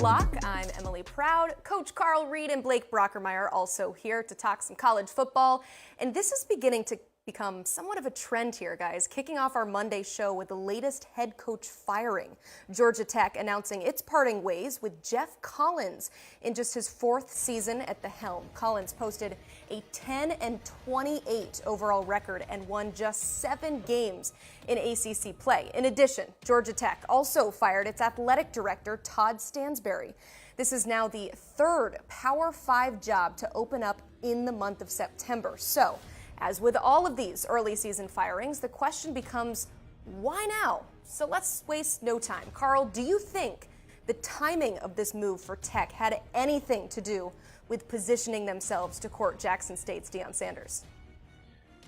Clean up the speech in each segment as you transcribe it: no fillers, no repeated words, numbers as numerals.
Block. I'm Emily Proud. Coach Carl Reed and Blake Brockermeyer also here to talk some college football. And this is beginning to become somewhat of a trend here, guys. Kicking off our Monday show with the latest head coach firing. Georgia Tech announcing its parting ways with Geoff Collins in just his fourth season at the helm. Collins posted a 10-28 overall record and won just 7 games in ACC play. In addition, Georgia Tech also fired its athletic director, Todd Stansberry. This is now the third Power 5 job to open up in the month of September. So, as with all of these early season firings, the question becomes, why now? So let's waste no time. Carl, do you think the timing of this move for Tech had anything to do with positioning themselves to court Jackson State's Deion Sanders?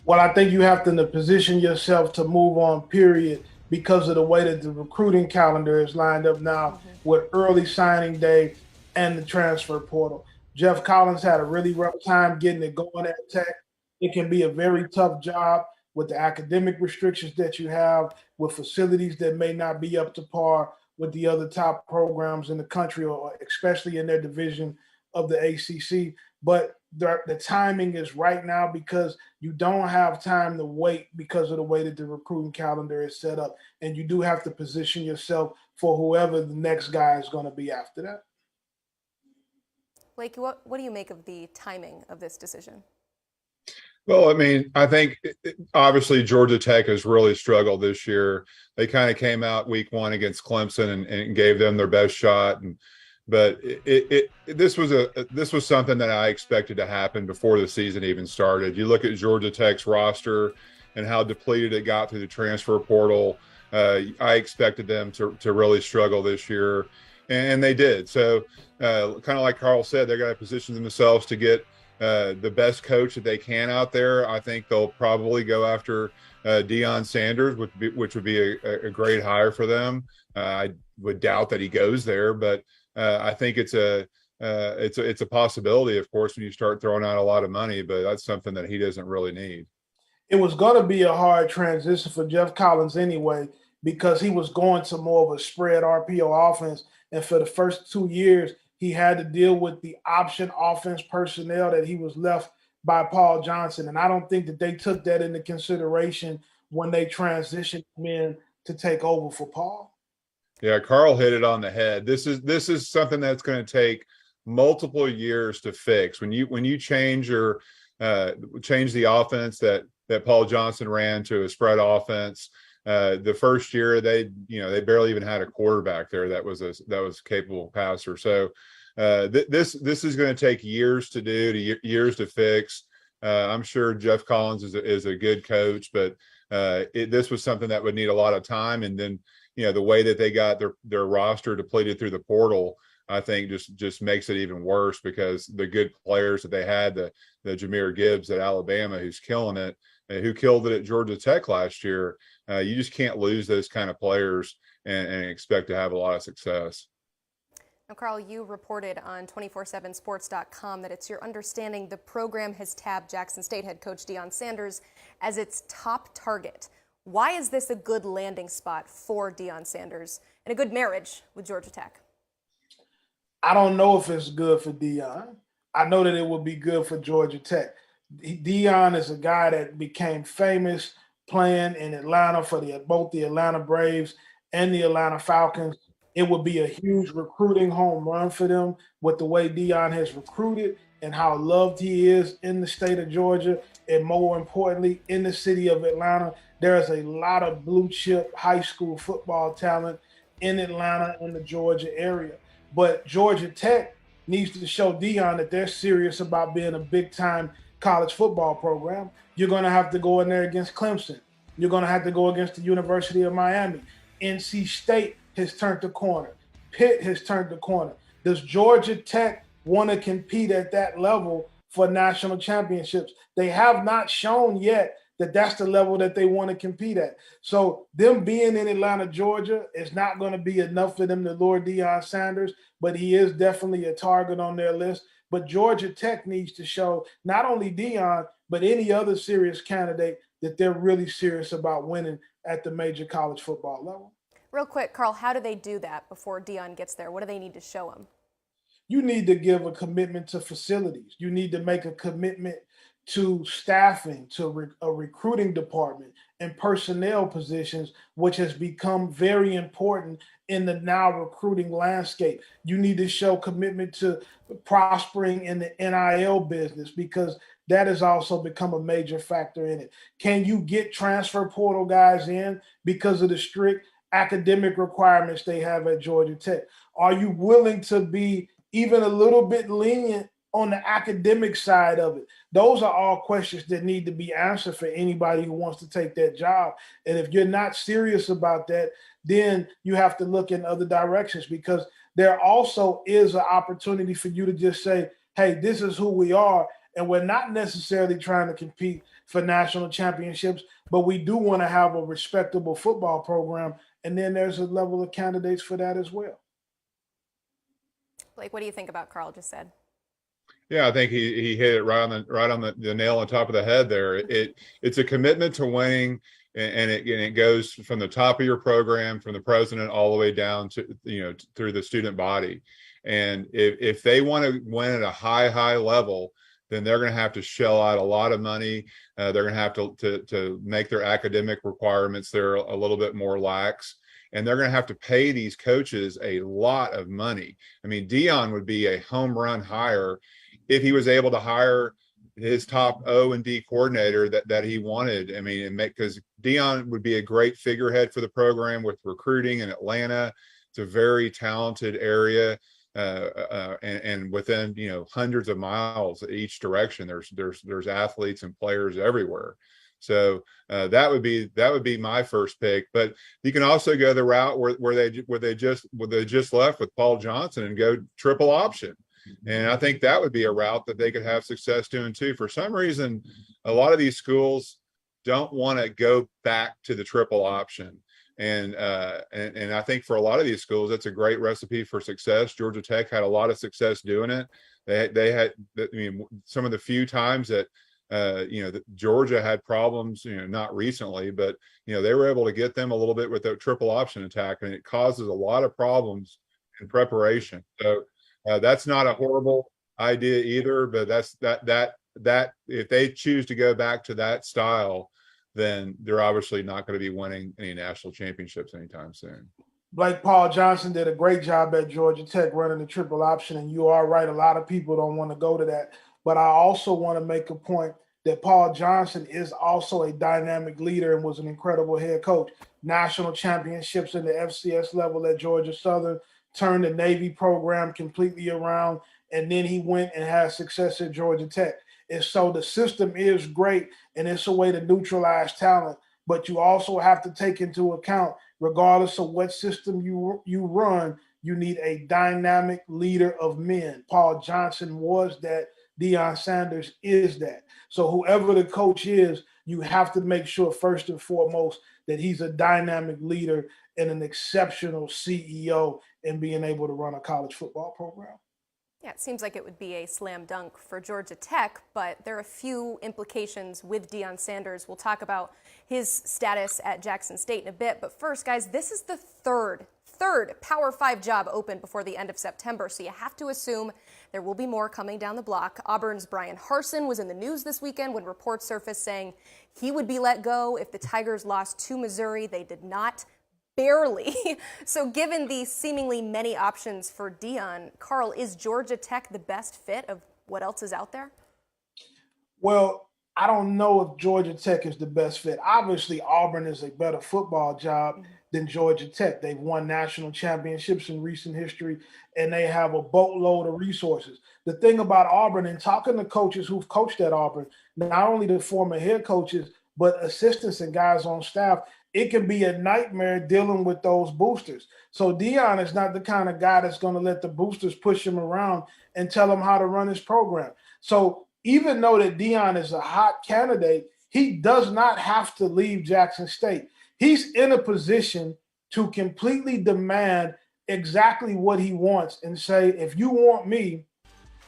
Well, I think you have to position yourself to move on, period, because of the way that the recruiting calendar is lined up now with early signing day and the transfer portal. Geoff Collins had a really rough time getting it going at Tech. It can be a very tough job with the academic restrictions that you have, with facilities that may not be up to par with the other top programs in the country, or especially in their division of the ACC. But the timing is right now because you don't have time to wait because of the way that the recruiting calendar is set up. And you do have to position yourself for whoever the next guy is going to be after that. Blake, what do you make of the timing of this decision? Well, I mean, I think obviously Georgia Tech has really struggled this year. They kind of came out week 1 against Clemson and gave them their best shot. But this was something that I expected to happen before the season even started. You look at Georgia Tech's roster and how depleted it got through the transfer portal. I expected them to really struggle this year, and they did. So kind of like Carl said, they're going to position themselves to get the best coach that they can out there. I think they'll probably go after Deion Sanders, which would be a great hire for them. I would doubt that he goes there, but I think it's a possibility, of course, when you start throwing out a lot of money, but that's something that he doesn't really need. It was going to be a hard transition for Geoff Collins anyway, because he was going to more of a spread RPO offense. And for the first 2 years, he had to deal with the option offense personnel that he was left by Paul Johnson. And I don't think that they took that into consideration when they transitioned him in to take over for Paul. Yeah, Carl hit it on the head. This is something that's going to take multiple years to fix. When you change the offense that Paul Johnson ran to a spread offense, the first year they barely even had a quarterback there that was a capable passer. So this is going to take years to do, years to fix. I'm sure Geoff Collins is a good coach, but this was something that would need a lot of time. And then the way that they got their roster depleted through the portal, I think just makes it even worse, because the good players that they had, the Jahmyr Gibbs at Alabama, who's killing it, who killed it at Georgia Tech last year, you just can't lose those kind of players and expect to have a lot of success. Now, Carl, you reported on 247sports.com that it's your understanding the program has tabbed Jackson State head coach Deion Sanders as its top target. Why is this a good landing spot for Deion Sanders and a good marriage with Georgia Tech? I don't know if it's good for Deion. I know that it would be good for Georgia Tech. Deion is a guy that became famous playing in Atlanta for both the Atlanta Braves and the Atlanta Falcons. It would be a huge recruiting home run for them with the way Deion has recruited and how loved he is in the state of Georgia, and more importantly, in the city of Atlanta. There's a lot of blue chip high school football talent in Atlanta and the Georgia area. But Georgia Tech needs to show Deion that they're serious about being a big-time college football program. You're going to have to go in there against Clemson. You're going to have to go against the University of Miami. NC State has turned the corner. Pitt has turned the corner. Does Georgia Tech want to compete at that level for national championships? They have not shown yet that that's the level that they want to compete at. So them being in Atlanta, Georgia is not going to be enough for them to lure Deion Sanders, but he is definitely a target on their list. But Georgia Tech needs to show not only Deion, but any other serious candidate that they're really serious about winning at the major college football level. Real quick, Carl, how do they do that before Deion gets there? What do they need to show him? You need to give a commitment to facilities. You need to make a commitment to staffing, to a recruiting department and personnel positions, which has become very important in the now recruiting landscape. You need to show commitment to prospering in the NIL business because that has also become a major factor in it. Can you get transfer portal guys in because of the strict academic requirements they have at Georgia Tech? Are you willing to be even a little bit lenient on the academic side of it? Those are all questions that need to be answered for anybody who wants to take that job. And if you're not serious about that, then you have to look in other directions, because there also is an opportunity for you to just say, hey, this is who we are. And we're not necessarily trying to compete for national championships, but we do want to have a respectable football program. And then there's a level of candidates for that as well. Blake, what do you think about Carl just said? Yeah, I think he hit it right on the nail on top of the head there. It's a commitment to winning, and it goes from the top of your program, from the president all the way down to through the student body. And if they want to win at a high level, then they're going to have to shell out a lot of money. They're going to have to make their academic requirements there a little bit more lax. And they're going to have to pay these coaches a lot of money. I mean, Deion would be a home run hire if he was able to hire his top O&D coordinator that he wanted. I mean, because Deion would be a great figurehead for the program with recruiting in Atlanta. It's a very talented area. And within hundreds of miles each direction, there's athletes and players everywhere. So that would be my first pick. But you can also go the route where they just left with Paul Johnson and go triple option. And I think that would be a route that they could have success doing too. For some reason, a lot of these schools don't want to go back to the triple option. And I think for a lot of these schools, that's a great recipe for success. Georgia Tech had a lot of success doing it. They had, I mean, some of the few times that Georgia had problems, not recently, but they were able to get them a little bit with the triple option attack, and it causes a lot of problems in preparation. So that's not a horrible idea either. But that if they choose to go back to that style, then they're obviously not going to be winning any national championships anytime soon. Blake, Paul Johnson did a great job at Georgia Tech running the triple option, and you are right. A lot of people don't want to go to that. But I also want to make a point that Paul Johnson is also a dynamic leader and was an incredible head coach. National championships in the FCS level at Georgia Southern, turned the Navy program completely around, and then he went and had success at Georgia Tech. And so the system is great, and it's a way to neutralize talent. But you also have to take into account, regardless of what system you run, you need a dynamic leader of men. Paul Johnson was that. Deion Sanders is that. So whoever the coach is, you have to make sure first and foremost that he's a dynamic leader and an exceptional CEO in being able to run a college football program. Yeah, it seems like it would be a slam dunk for Georgia Tech, but there are a few implications with Deion Sanders. We'll talk about his status at Jackson State in a bit. But first, guys, this is the third Power 5 job open before the end of September, so you have to assume there will be more coming down the block. Auburn's Brian Harsin was in the news this weekend when reports surfaced saying he would be let go if the Tigers lost to Missouri. They did not. Barely. So given the seemingly many options for Deion, Carl, is Georgia Tech the best fit of what else is out there? Well, I don't know if Georgia Tech is the best fit. Obviously, Auburn is a better football job than Georgia Tech. They've won national championships in recent history, and they have a boatload of resources. The thing about Auburn, and talking to coaches who've coached at Auburn, not only the former head coaches, but assistants and guys on staff, it can be a nightmare dealing with those boosters. So Deion is not the kind of guy that's going to let the boosters push him around and tell him how to run his program. So even though that Deion is a hot candidate, he does not have to leave Jackson State. He's in a position to completely demand exactly what he wants and say, if you want me,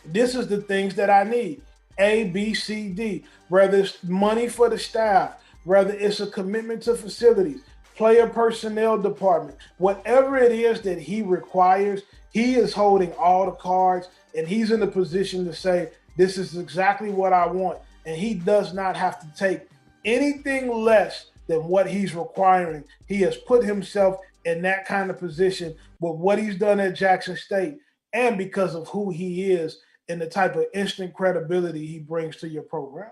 this is the things that I need. A, B, C, D. Whether it's money for the staff, whether it's a commitment to facilities, player personnel department, whatever it is that he requires, he is holding all the cards, and he's in the position to say, this is exactly what I want. And he does not have to take anything less than what he's requiring. He has put himself in that kind of position with what he's done at Jackson State, and because of who he is and the type of instant credibility he brings to your program.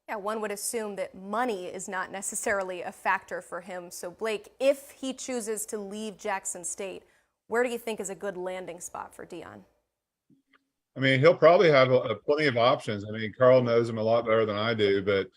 Yeah, one would assume that money is not necessarily a factor for him. So Blake, if he chooses to leave Jackson State, where do you think is a good landing spot for Deion? I mean, he'll probably have plenty of options. I mean, Carl knows him a lot better than I do, but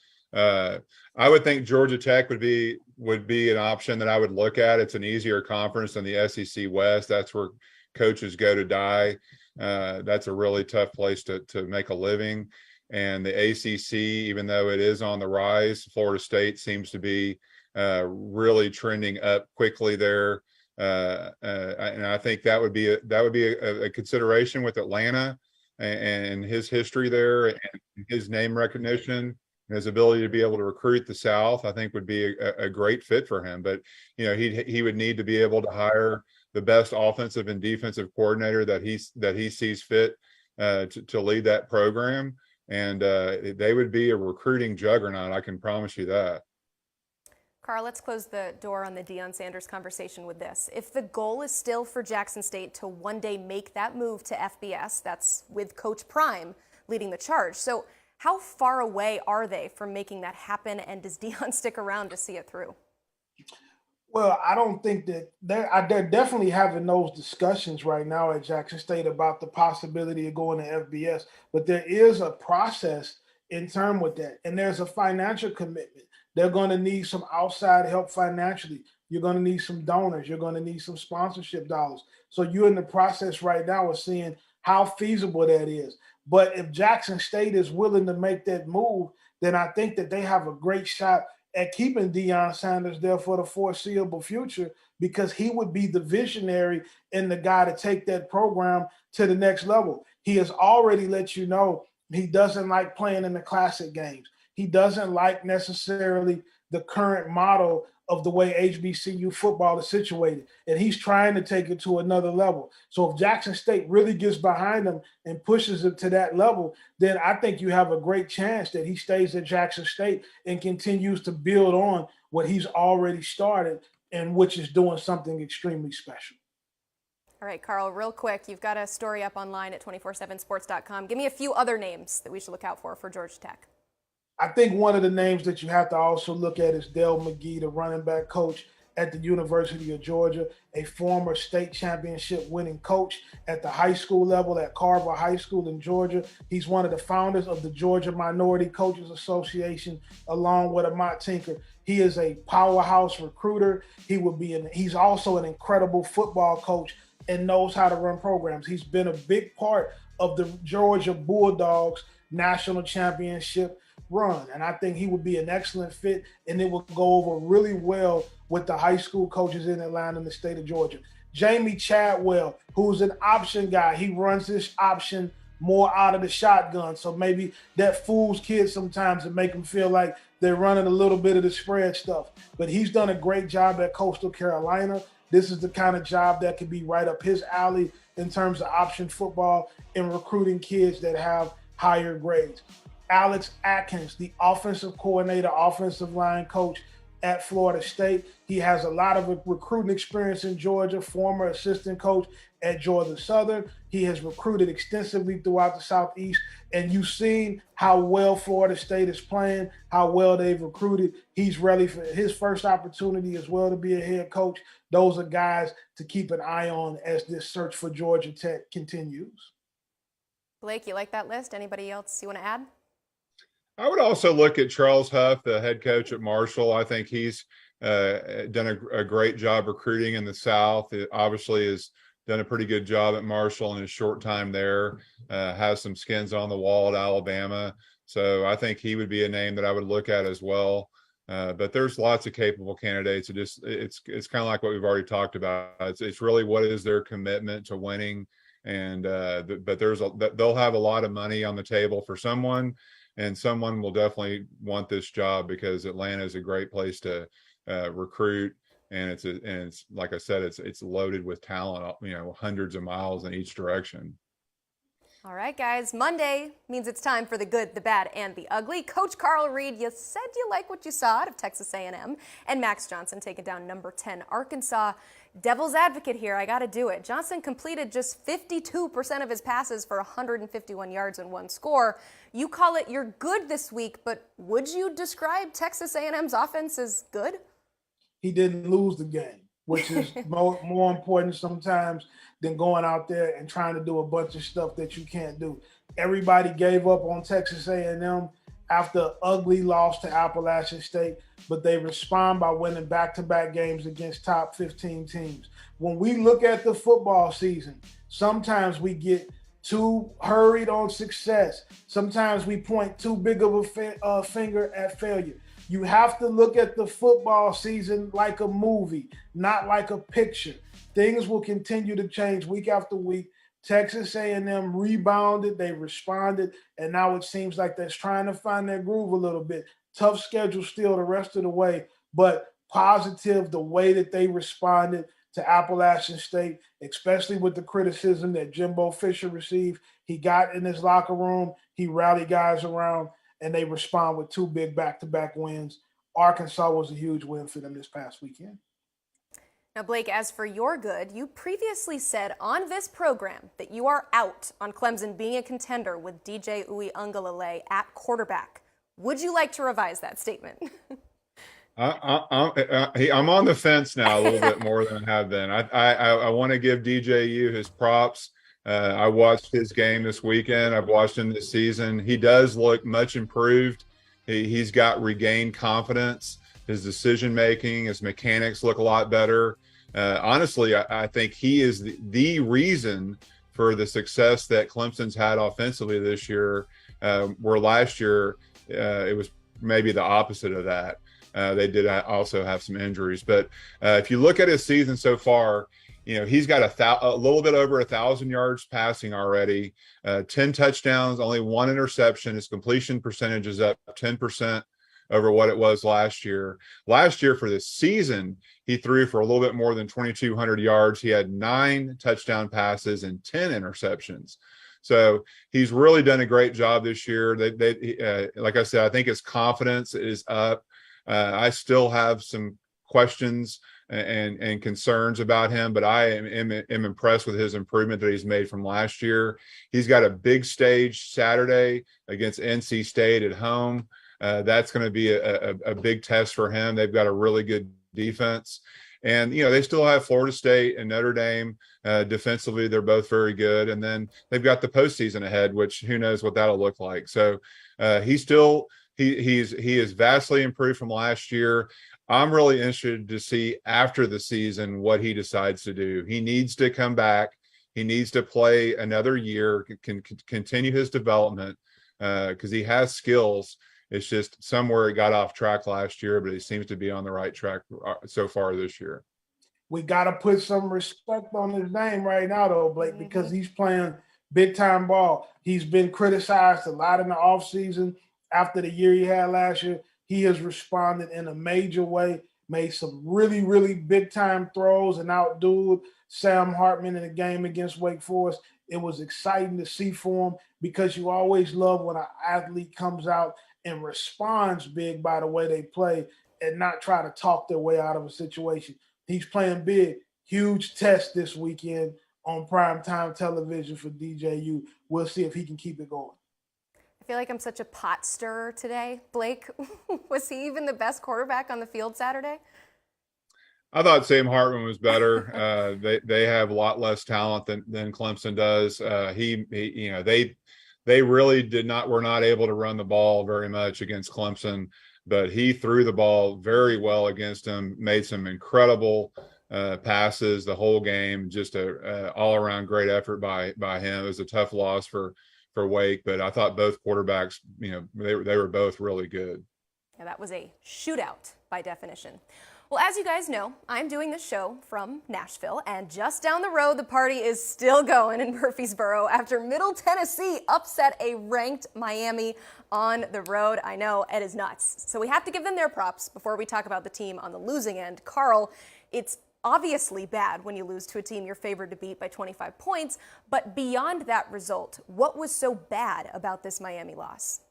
I would think Georgia Tech would be an option that I would look at. It's an easier conference than the SEC West. That's where coaches go to die. That's a really tough place to make a living. And the ACC, even though it is on the rise, Florida State seems to be really trending up quickly there. And I think that would be a consideration with Atlanta and his history there and his name recognition. His ability to be able to recruit the South, I think, would be a great fit for him. But he would need to be able to hire the best offensive and defensive coordinator that he sees fit to lead that program, and they would be a recruiting juggernaut. I can promise you that. Carl, let's close the door on the Deion Sanders conversation with this. If the goal is still for Jackson State to one day make that move to FBS, that's with Coach Prime leading the charge. So how far away are they from making that happen, and does Deion stick around to see it through? Well, I don't think that they're definitely having those discussions right now at Jackson State about the possibility of going to FBS, but there is a process in term with that, and there's a financial commitment. They're going to need some outside help financially. You're going to need some donors. You're going to need some sponsorship dollars. So you're in the process right now of seeing how feasible that is. But if Jackson State is willing to make that move, then I think that they have a great shot at keeping Deion Sanders there for the foreseeable future, because he would be the visionary and the guy to take that program to the next level. He has already let you know he doesn't like playing in the classic games. He doesn't like necessarily the current model of the way HBCU football is situated, and he's trying to take it to another level. So if Jackson State really gets behind him and pushes it to that level, then I think you have a great chance that he stays at Jackson State and continues to build on what he's already started, and which is doing something extremely special. All right, Carl, real quick, you've got a story up online at 247sports.com. Give me a few other names that we should look out for Georgia Tech. I think one of the names that you have to also look at is Dell McGee, the running back coach at the University of Georgia, a former state championship winning coach at the high school level at Carver High School in Georgia. He's one of the founders of the Georgia Minority Coaches Association, along with Amat Tinker. He is a powerhouse recruiter. He's also an incredible football coach and knows how to run programs. He's been a big part of the Georgia Bulldogs national championship run, and I think he would be an excellent fit, and it will go over really well with the high school coaches in Atlanta and the state of Georgia. Jamie Chadwell, who's an option guy, he runs this option more out of the shotgun, so maybe that fools kids sometimes and make them feel like they're running a little bit of the spread stuff, but he's done a great job at Coastal Carolina. This is the kind of job that could be right up his alley in terms of option football and recruiting kids that have higher grades. Alex Atkins, the offensive coordinator, offensive line coach at Florida State. He has a lot of recruiting experience in Georgia, former assistant coach at Georgia Southern. He has recruited extensively throughout the Southeast, and you've seen how well Florida State is playing, how well they've recruited. He's ready for his first opportunity as well to be a head coach. Those are guys to keep an eye on as this search for Georgia Tech continues. Blake, you like that list? Anybody else you want to add? I would also look at Charles Huff, the head coach at Marshall. I think he's done a great job recruiting in the South. It obviously has done a pretty good job at Marshall in his short time there, has some skins on the wall at Alabama. So I think he would be a name that I would look at as well. But there's lots of capable candidates. It's kind of like what we've already talked about. It's really what is their commitment to winning. And but they'll have a lot of money on the table for someone. And someone will definitely want this job because Atlanta is a great place to recruit, and it's like I said, it's loaded with talent, hundreds of miles in each direction. All right, guys, Monday means it's time for the good, the bad, and the ugly. Coach Carl Reed, you said you like what you saw out of Texas A&M, and Max Johnson taking down number 10 Arkansas. Devil's advocate here, I got to do it. Johnson completed just 52% of his passes for 151 yards and 1 score. You call it you're good this week, but would you describe Texas A&M's offense as good? He didn't lose the game, which is more important sometimes than going out there and trying to do a bunch of stuff that you can't do. Everybody gave up on Texas A&M after an ugly loss to Appalachian State, but they respond by winning back-to-back games against top 15 teams. When we look at the football season, sometimes we get too hurried on success. Sometimes we point too big of a finger at failure. You have to look at the football season like a movie, not like a picture. Things will continue to change week after week. Texas A&M rebounded, they responded, and now it seems like they're trying to find their groove a little bit. Tough schedule still the rest of the way, but positive the way that they responded to Appalachian State, especially with the criticism that Jimbo Fisher received. He got in his locker room, he rallied guys around, and they respond with 2 big back-to-back wins. Arkansas was a huge win for them this past weekend. Now, Blake, as for your good, you previously said on this program that you are out on Clemson being a contender with DJ Uiagalelei at quarterback. Would you like to revise that statement? I'm on the fence now a little bit more than I have been. I want to give DJU his props. I watched his game this weekend. I've watched him this season. He does look much improved. He's got regained confidence. His decision-making, his mechanics look a lot better. Honestly, I think he is the reason for the success that Clemson's had offensively this year, where last year it was maybe the opposite of that. They did also have some injuries. But if you look at his season so far, he's got a little bit over 1,000 yards passing already, 10 touchdowns, only 1 interception. His completion percentage is up 10% over what it was last year. Last year for this season, he threw for a little bit more than 2,200 yards. He had 9 touchdown passes and 10 interceptions. So he's really done a great job this year. Like I said, I think his confidence is up. I still have some questions and concerns about him, but I am impressed with his improvement that he's made from last year. He's got a big stage Saturday against NC State at home. That's going to be a big test for him. They've got a really good defense. And, they still have Florida State and Notre Dame. Defensively, they're both very good. And then they've got the postseason ahead, which who knows what that'll look like. So he is vastly improved from last year. I'm really interested to see after the season what he decides to do. He needs to come back. He needs to play another year, can continue his development because he has skills. It's just somewhere it got off track last year, but he seems to be on the right track so far this year. We got to put some respect on his name right now, though, Blake, because he's playing big-time ball. He's been criticized a lot in the offseason after the year he had last year. He has responded in a major way, made some really, really big-time throws and outdueled Sam Hartman in a game against Wake Forest. It was exciting to see for him because you always love when an athlete comes out and responds big by the way they play and not try to talk their way out of a situation. He's playing big. Huge test this weekend on primetime television for DJU. We'll see if he can keep it going. I feel like I'm such a pot stirrer today. Blake, was he even the best quarterback on the field Saturday? I thought Sam Hartman was better. They have a lot less talent than Clemson does. They really were not able to run the ball very much against Clemson, but he threw the ball very well against them, made some incredible passes the whole game, just a all-around great effort by him. It was a tough loss for Wake, but I thought both quarterbacks, they were both really good. Yeah, that was a shootout by definition. Well, as you guys know, I'm doing this show from Nashville, and just down the road, the party is still going in Murfreesboro after Middle Tennessee upset a ranked Miami on the road. I know, it is nuts. So we have to give them their props before we talk about the team on the losing end. Carl, it's obviously bad when you lose to a team you're favored to beat by 25 points, but beyond that result, what was so bad about this Miami loss?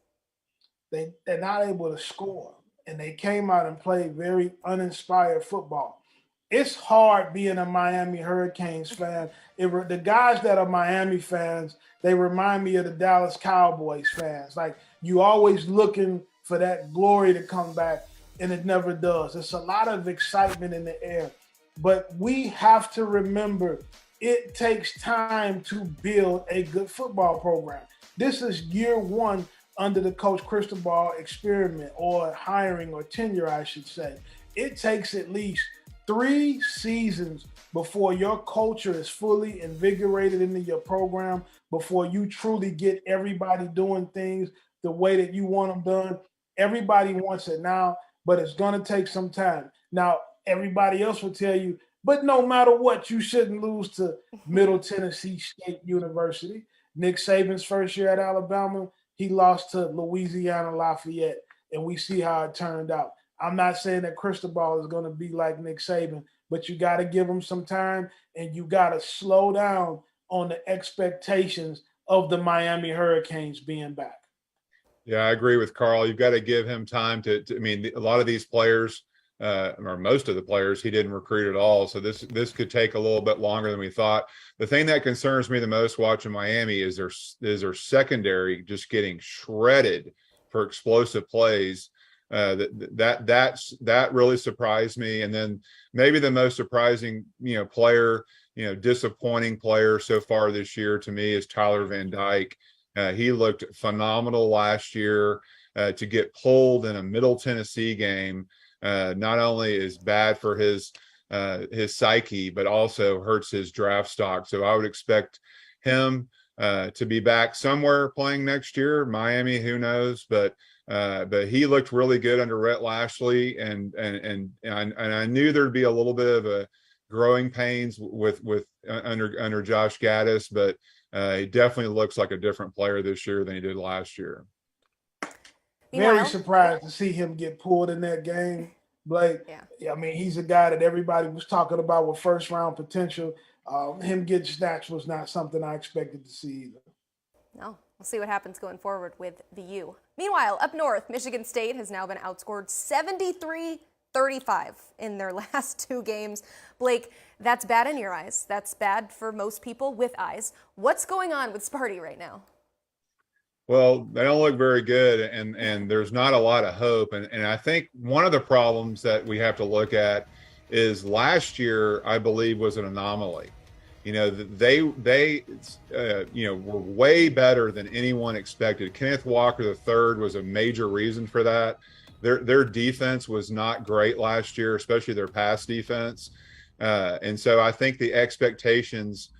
They're not able to score, and they came out and played very uninspired football. It's hard being a Miami Hurricanes fan. The guys that are Miami fans, they remind me of the Dallas Cowboys fans. Like, you always looking for that glory to come back, and it never does. It's a lot of excitement in the air. But we have to remember, it takes time to build a good football program. This is year one under the Coach Cristobal experiment, or hiring, or tenure, I should say. It takes at least 3 seasons before your culture is fully invigorated into your program, before you truly get everybody doing things the way that you want them done. Everybody wants it now, but it's going to take some time. Now, everybody else will tell you, but no matter what, you shouldn't lose to Middle Tennessee State University. Nick Saban's first year at Alabama, he lost to Louisiana Lafayette, and we see how it turned out. I'm not saying that Cristobal is going to be like Nick Saban, but you got to give him some time, and you got to slow down on the expectations of the Miami Hurricanes being back. Yeah, I agree with Carl. You've got to give him time to I mean, a lot of these players, or most of the players, he didn't recruit at all. So this could take a little bit longer than we thought. The thing that concerns me the most watching Miami is their secondary just getting shredded for explosive plays. That really surprised me. And then maybe the most surprising, player, disappointing player so far this year to me is Tyler Van Dyke. He looked phenomenal last year. To get pulled in a Middle Tennessee game not only is bad for his psyche, but also hurts his draft stock. So I would expect him to be back somewhere playing next year. Miami, who knows? But he looked really good under Rhett Lashley, and I knew there'd be a little bit of a growing pains with under Josh Gaddis, but he definitely looks like a different player this year than he did last year. Very surprised to see him get pulled in that game, Blake. Yeah. I mean, he's a guy that everybody was talking about with first round potential. Him getting snatched was not something I expected to see either. No, we'll see what happens going forward with the U. Meanwhile, up north, Michigan State has now been outscored 73-35 in their last 2 games. Blake, that's bad in your eyes. That's bad for most people with eyes. What's going on with Sparty right now? Well, they don't look very good, and there's not a lot of hope. And I think one of the problems that we have to look at is last year, I believe, was an anomaly. They were way better than anyone expected. Kenneth Walker III was a major reason for that. Their defense was not great last year, especially their pass defense. And so I think the expectations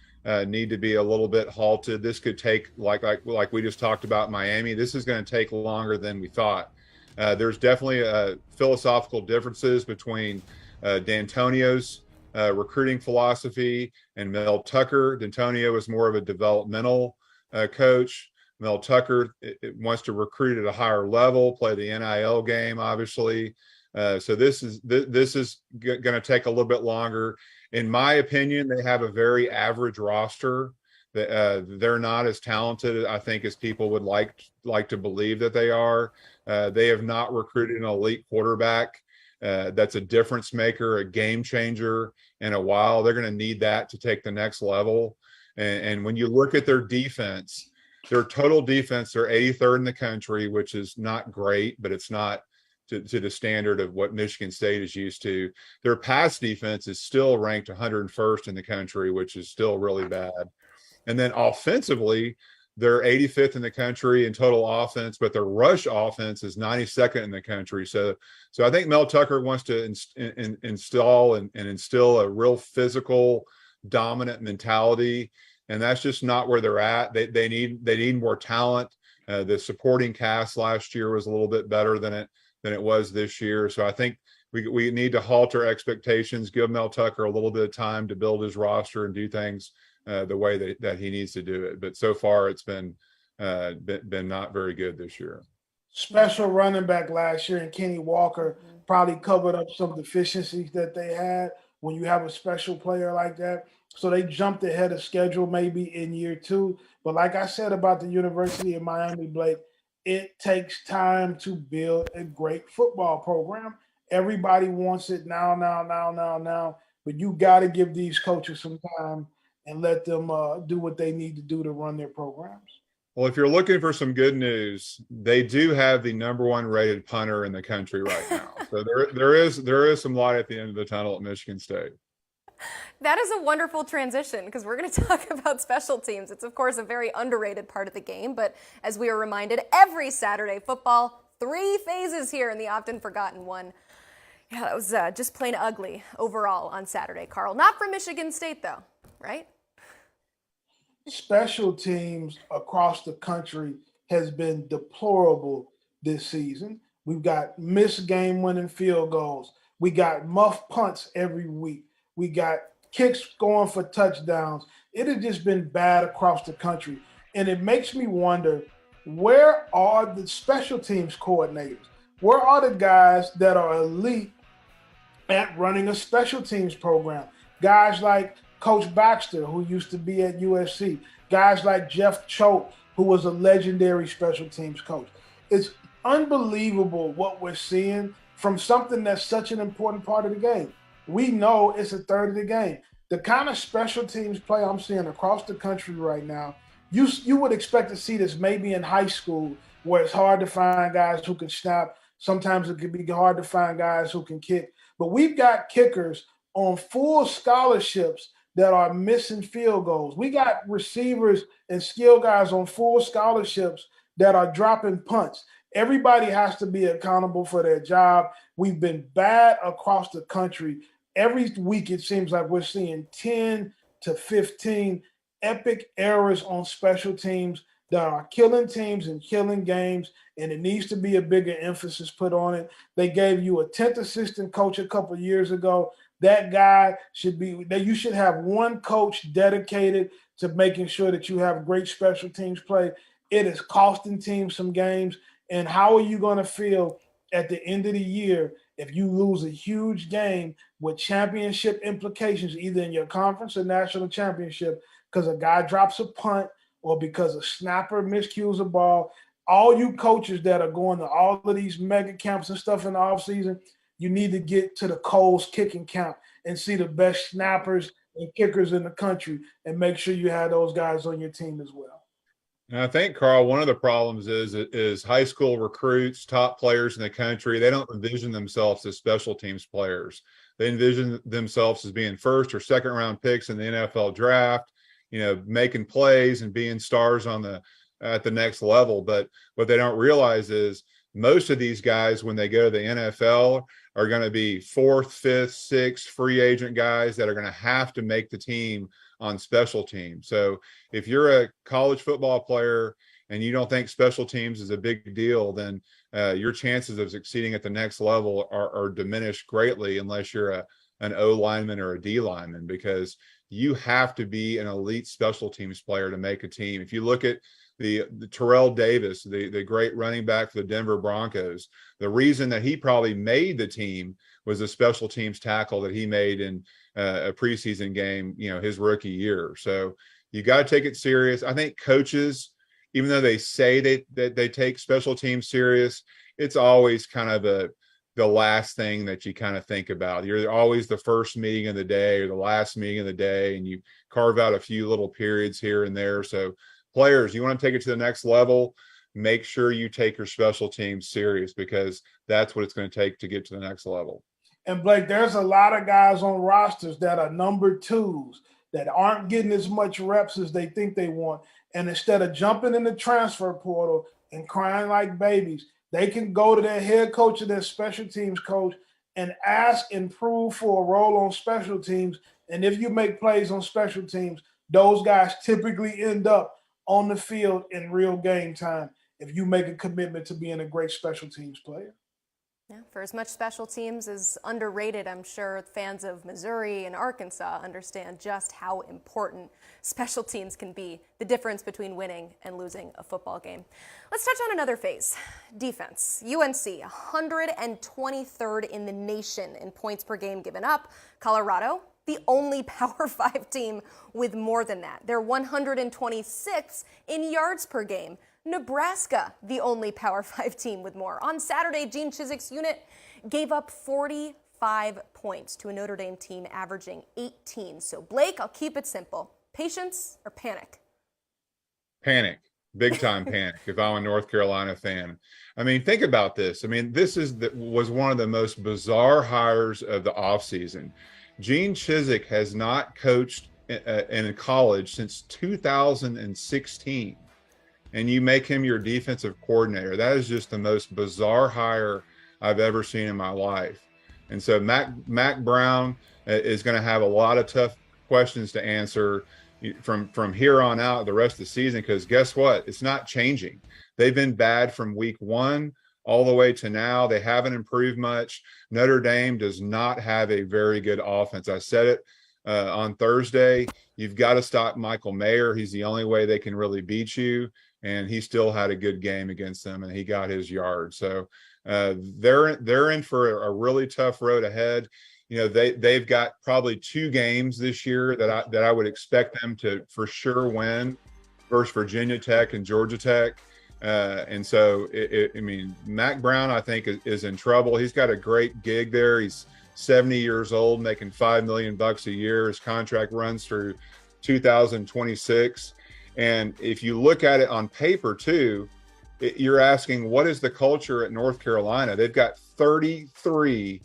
need to be a little bit halted. This could take, like we just talked about Miami, this is going to take longer than we thought. There's definitely philosophical differences between D'Antonio's recruiting philosophy and Mel Tucker. D'Antonio is more of a developmental coach. Mel Tucker wants to recruit at a higher level, play the NIL game, obviously. So this is going to take a little bit longer. In my opinion, they have a very average roster. They're not as talented, I think, as people would like to believe that they are. They have not recruited an elite quarterback that's a difference maker, a game changer in a while. They're going to need that to take the next level. And when you look at their defense, their total defense, they're 83rd in the country, which is not great, but it's not to the standard of what Michigan State is used to. Their pass defense is still ranked 101st in the country, which is still really bad. And then offensively, they're 85th in the country in total offense, but their rush offense is 92nd in the country. So I think Mel Tucker wants to instill a real physical, dominant mentality, and that's just not where they're at. They need more talent. The supporting cast last year was a little bit better than it was this year. So I think we need to halter expectations, give Mel Tucker a little bit of time to build his roster and do things the way that he needs to do it. But so far, it's been not very good this year. Special running back last year, and Kenny Walker probably covered up some deficiencies that they had when you have a special player like that. So they jumped ahead of schedule maybe in year 2. But like I said about the University of Miami, Blake, it takes time to build a great football program. Everybody wants it now. But you got to give these coaches some time and let them do what they need to do to run their programs. Well, if you're looking for some good news, they do have the #1 rated punter in the country right now. So there is some light at the end of the tunnel at Michigan State. That is a wonderful transition because we're going to talk about special teams. It's, of course, a very underrated part of the game. But as we are reminded, every Saturday football, 3 phases here in the often forgotten one. Yeah, that was just plain ugly overall on Saturday, Carl. Not for Michigan State, though, right? Special teams across the country has been deplorable this season. We've got missed game-winning field goals. We got muff punts every week. We got kicks going for touchdowns. It has just been bad across the country. And it makes me wonder, where are the special teams coordinators? Where are the guys that are elite at running a special teams program? Guys like Coach Baxter, who used to be at USC. Guys like Jeff Choate, who was a legendary special teams coach. It's unbelievable what we're seeing from something that's such an important part of the game. We know it's a third of the game. The kind of special teams play I'm seeing across the country right now, you would expect to see this maybe in high school, where it's hard to find guys who can snap. Sometimes it can be hard to find guys who can kick. But we've got kickers on full scholarships that are missing field goals. We got receivers and skill guys on full scholarships that are dropping punts. Everybody has to be accountable for their job. We've been bad across the country. Every week it seems like we're seeing 10 to 15 epic errors on special teams that are killing teams and killing games, and it needs to be a bigger emphasis put on it. They gave you a 10th assistant coach a couple of years ago. That guy should be that you should have one coach dedicated to making sure that you have great special teams play. It is costing teams some games. And how are you going to feel at the end of the year if you lose a huge game with championship implications, either in your conference or national championship, because a guy drops a punt or because a snapper miscues a ball? All you coaches that are going to all of these mega camps and stuff in the offseason, you need to get to the Coles kicking camp and see the best snappers and kickers in the country and make sure you have those guys on your team as well. And I think, Carl, one of the problems is high school recruits, top players in the country, they don't envision themselves as special teams players. They envision themselves as being first or second round picks in the NFL draft, making plays and being stars at the next level. But what they don't realize is most of these guys, when they go to the NFL, are going to be 4th, 5th, 6th free agent guys that are going to have to make the team on special teams. So if you're a college football player and you don't think special teams is a big deal, then your chances of succeeding at the next level are diminished greatly unless you're an O lineman or a D lineman, because you have to be an elite special teams player to make a team. If you look at the Terrell Davis, the great running back for the Denver Broncos, the reason that he probably made the team was a special teams tackle that he made in a preseason game, his rookie year. So you got to take it serious. I think coaches, even though they say that they take special teams serious, it's always kind of the last thing that you kind of think about. You're always the first meeting of the day or the last meeting of the day, and you carve out a few little periods here and there. So players, you want to take it to the next level, make sure you take your special teams serious, because that's what it's going to take to get to the next level. And Blake, there's a lot of guys on rosters that are number 2s that aren't getting as much reps as they think they want. And instead of jumping in the transfer portal and crying like babies, they can go to their head coach or their special teams coach and ask and prove for a role on special teams. And if you make plays on special teams, those guys typically end up on the field in real game time if you make a commitment to being a great special teams player. Yeah, for as much special teams is underrated, I'm sure fans of Missouri and Arkansas understand just how important special teams can be, the difference between winning and losing a football game. Let's touch on another phase, defense. UNC, 123rd in the nation in points per game given up. Colorado, the only Power 5 team with more than that. They're 126th in yards per game. Nebraska, the only Power 5 team with more. On Saturday, Gene Chizik's unit gave up 45 points to a Notre Dame team averaging 18. So, Blake, I'll keep it simple. Patience or panic? Panic. Big time panic if I'm a North Carolina fan. I mean, think about this. I mean, this was one of the most bizarre hires of the offseason. Gene Chizik has not coached in college since 2016. And you make him your defensive coordinator. That is just the most bizarre hire I've ever seen in my life. And so Mac Brown is going to have a lot of tough questions to answer from here on out the rest of the season, because guess what? It's not changing. They've been bad from week 1 all the way to now. They haven't improved much. Notre Dame does not have a very good offense. I said it on Thursday. You've got to stop Michael Mayer. He's the only way they can really beat you. And he still had a good game against them, and he got his yard. So they're in for a really tough road ahead. You know, they've got probably 2 games this year that I would expect them to for sure win, versus Virginia Tech and Georgia Tech. And so, I mean, Mac Brown, I think, is in trouble. He's got a great gig there. He's 70 years old, making $5 million a year. His contract runs through 2026. And if you look at it on paper too, you're asking, what is the culture at North Carolina? They've got 33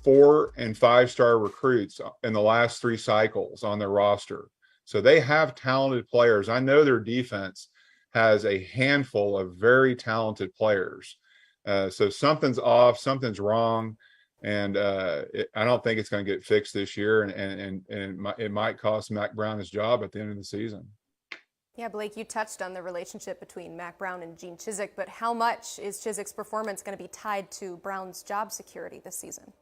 4- and 5-star recruits in the last 3 cycles on their roster. So they have talented players. I know their defense has a handful of very talented players. So something's off, something's wrong. And I don't think it's going to get fixed this year. And it might cost Mac Brown his job at the end of the season. Yeah, Blake, you touched on the relationship between Mac Brown and Gene Chizik, but how much is Chizik's performance going to be tied to Brown's job security this season?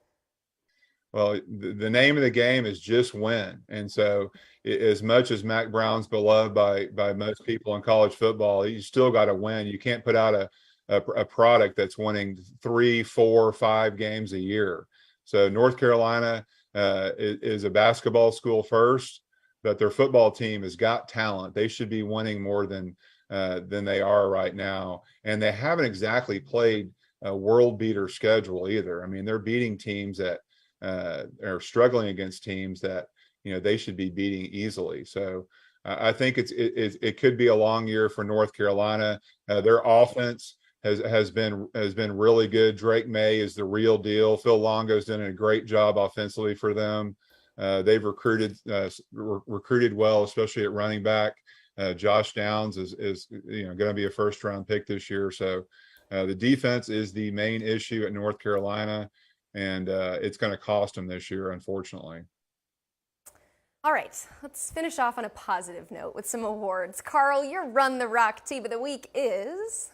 Well, the name of the game is just win. And so as much as Mac Brown's beloved by most people in college football, you still got to win. You can't put out a product that's winning 3, 4, 5 games a year. So North Carolina is a basketball school first, but their football team has got talent. They should be winning more than they are right now. And they haven't exactly played a world beater schedule either. I mean, they're beating teams that are struggling against teams that, you know, they should be beating easily. So I think it could be a long year for North Carolina. Their offense has been really good. Drake May is the real deal. Phil Longo's done a great job offensively for them. They've recruited well, especially at running back. Josh Downs is going to be a first-round pick this year. So the defense is the main issue at North Carolina, and it's going to cost them this year, unfortunately. All right, let's finish off on a positive note with some awards. Carl, your Run the Rock team of the week is?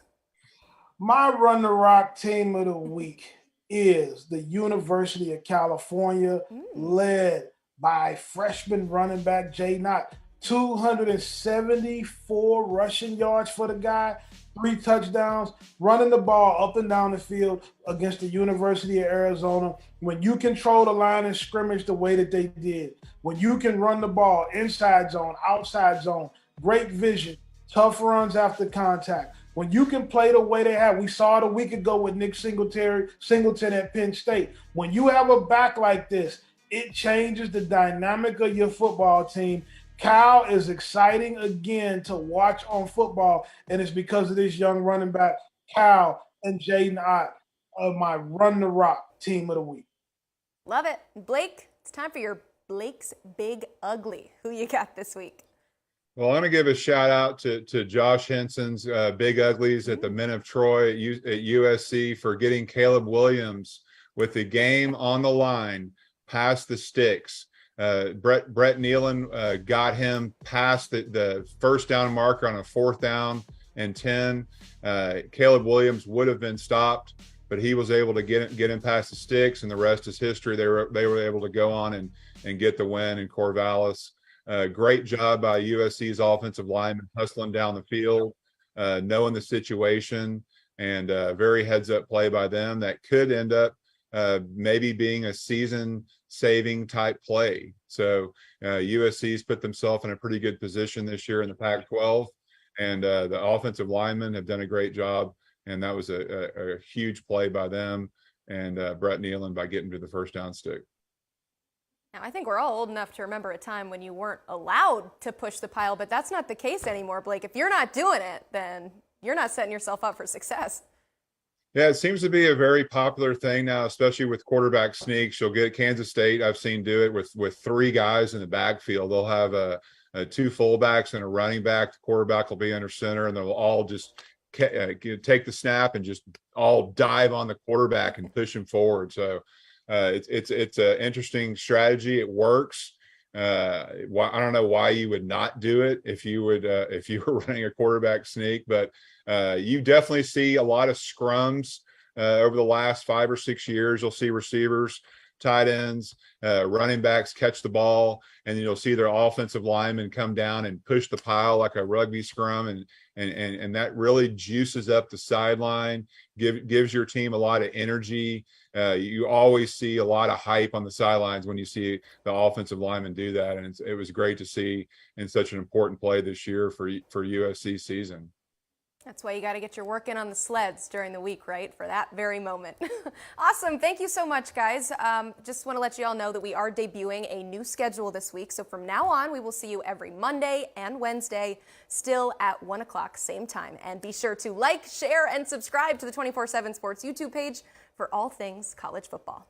My Run the Rock team of the week is the University of California, led by freshman running back Jay Knott. 274 rushing yards for the guy, 3 touchdowns, running the ball up and down the field against the University of Arizona. When you control the line of scrimmage the way that they did, when you can run the ball inside zone, outside zone, great vision, tough runs after contact, when you can play the way they have, we saw it a week ago with Nick Singleton at Penn State. When you have a back like this, it changes the dynamic of your football team. Cal is exciting again to watch on football, and it's because of this young running back, Cal and Jaden Ott, of my Run the Rock team of the week. Love it. Blake, it's time for your Blake's Big Ugly. Who you got this week? Well, I'm going to give a shout out to Josh Henson's Big Uglies at the Men of Troy at USC for getting Caleb Williams with the game on the line past the sticks. Brett Nealon got him past the first down marker on a 4th down and 10. Caleb Williams would have been stopped, but he was able to get him past the sticks, and the rest is history. They were able to go on and get the win in Corvallis. Great job by USC's offensive lineman hustling down the field, knowing the situation, and very heads-up play by them that could end up maybe being a season-saving type play. So USC's put themselves in a pretty good position this year in the Pac-12, and the offensive linemen have done a great job, and that was a huge play by them and Brett Nealon by getting to the first down stick. Now, I think we're all old enough to remember a time when you weren't allowed to push the pile, but that's not the case anymore, Blake. If you're not doing it, then you're not setting yourself up for success. Yeah, it seems to be a very popular thing now, especially with quarterback sneaks. You'll get Kansas State, I've seen do it with three guys in the backfield. They'll have two fullbacks and a running back. The quarterback will be under center, and they'll all just take the snap and just all dive on the quarterback and push him forward. So it's an interesting strategy. It works. I don't know why you would not do it if you were running a quarterback sneak, but you definitely see a lot of scrums over the last 5 or 6 years. You'll see receivers, tight ends, running backs catch the ball, and then you'll see their offensive linemen come down and push the pile like a rugby scrum, and that really juices up the sideline, gives your team a lot of energy. You always see a lot of hype on the sidelines when you see the offensive linemen do that, and it was great to see in such an important play this year for USC season. That's why you got to get your work in on the sleds during the week, right? For that very moment. Awesome. Thank you so much, guys. Just want to let you all know that we are debuting a new schedule this week. So from now on, we will see you every Monday and Wednesday, still at 1 o'clock, same time. And be sure to like, share, and subscribe to the 24/7 Sports YouTube page for all things college football.